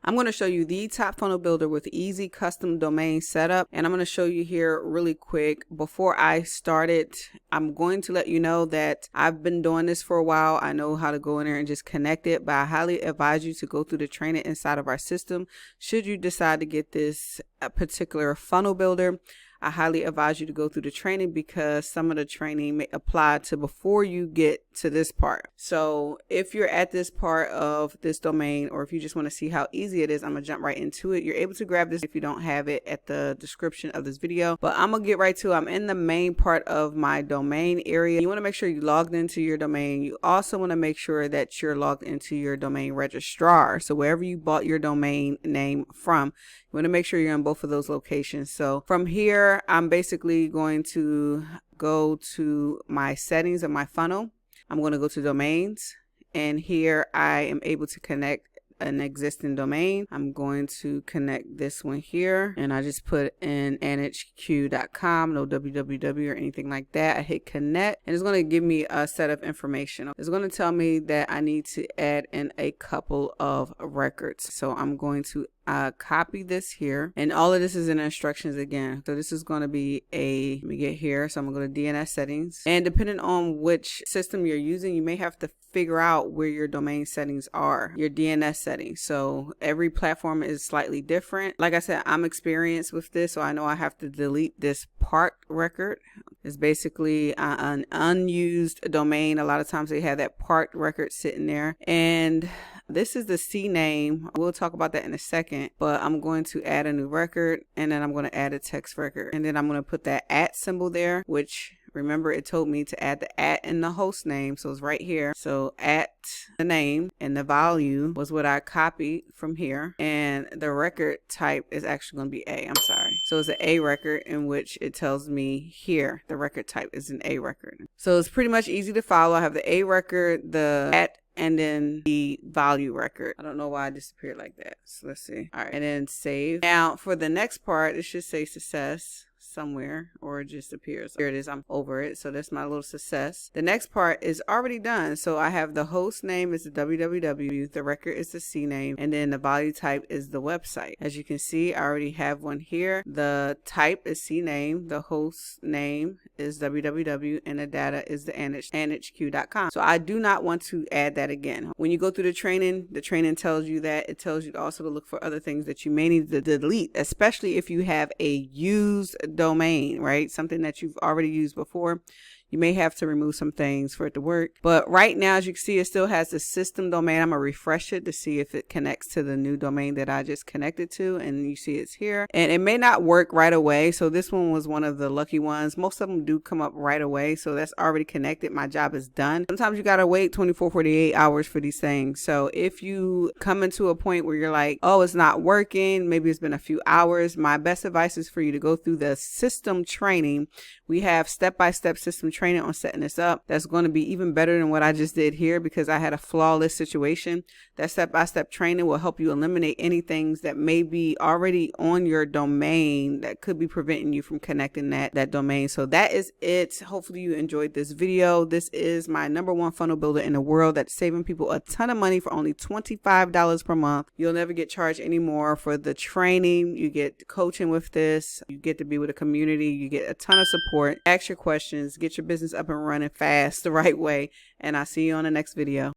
I'm going to show you the top funnel builder with easy custom domain setup. And I'm going to show you here really quick. Before I start it, I'm going to let you know that I've been doing this for a while. I know how to go in there and just connect it, but I highly advise you to go through the training inside of our system. Should you decide to get this particular funnel builder, I highly advise you to go through the training because some of the training may apply to before you get to this part. So if you're at this part of this domain, or if you just want to see how easy it is, I'm gonna jump right into it. You're able to grab this if you don't have it at the description of this video, but I'm gonna get right to it. I'm in the main part of my domain area. You want to make sure you logged into your domain. You also want to make sure that you're logged into your domain registrar. So wherever you bought your domain name from, you want to make sure you're in both of those locations. So from here, I'm basically going to go to my settings of my funnel. I'm going to go to domains, and here I am able to connect an existing domain. I'm going to connect this one here, and I just put in nhq.com, no www or anything like that. I hit connect, and it's going to give me a set of information. It's going to tell me that I need to add in a couple of records. So I'm going to copy this here, and all of this is in instructions again. So this is going to be let me get here. So I'm going to go to DNS settings, and depending on which system you're using, you may have to figure out where your domain settings are, your DNS settings. So every platform is slightly different. Like I said, I'm experienced with this, so I know I have to delete this part record. It's basically an unused domain. A lot of times they have that part record sitting there, and this is the C name. We'll talk about that in a second, but I'm going to add a new record, and then I'm going to add a text record, and then I'm going to put that @ symbol there, which remember it told me to add the @ in the host name. So it's right here. So @ the name, and the value was what I copied from here. And the record type is actually going to be A. I'm sorry. So it's an A record, in which it tells me here the record type is an A record. So it's pretty much easy to follow. I have the A record, the @ and then the value record. I don't know why it disappeared like that. So let's see. All right. And then save. Now for the next part, it should say success somewhere, or it just appears. Here it is. I'm over it. So that's my little success. The next part is already done. So I have the host name is the www, the record is the C name, and then the value type is the website. As you can see, I already have one here. The type is C name, the host name is www, and the data is the nhq.com. So I do not want to add that again. When you go through the training tells you that. It tells you also to look for other things that you may need to delete, especially if you have a used domain, right? Something that you've already used before. You may have to remove some things for it to work. But right now, as you can see, it still has the system domain. I'm going to refresh it to see if it connects to the new domain that I just connected to. And you see it's here. And it may not work right away. So this one was one of the lucky ones. Most of them do come up right away. So that's already connected. My job is done. Sometimes you got to wait 24, 48 hours for these things. So if you come into a point where you're like, oh, it's not working, maybe it's been a few hours, my best advice is for you to go through the system training. We have step-by-step system training on setting this up. That's going to be even better than what I just did here because I had a flawless situation. That step-by-step training will help you eliminate any things that may be already on your domain that could be preventing you from connecting that domain. So that is it. Hopefully you enjoyed this video. This is my #1 funnel builder in the world that's saving people a ton of money for only $25 per month. You'll never get charged anymore for the training. You get coaching with this. You get to be with a community. You get a ton of support. Ask your questions. Get your business up and running fast the right way. And I'll see you on the next video.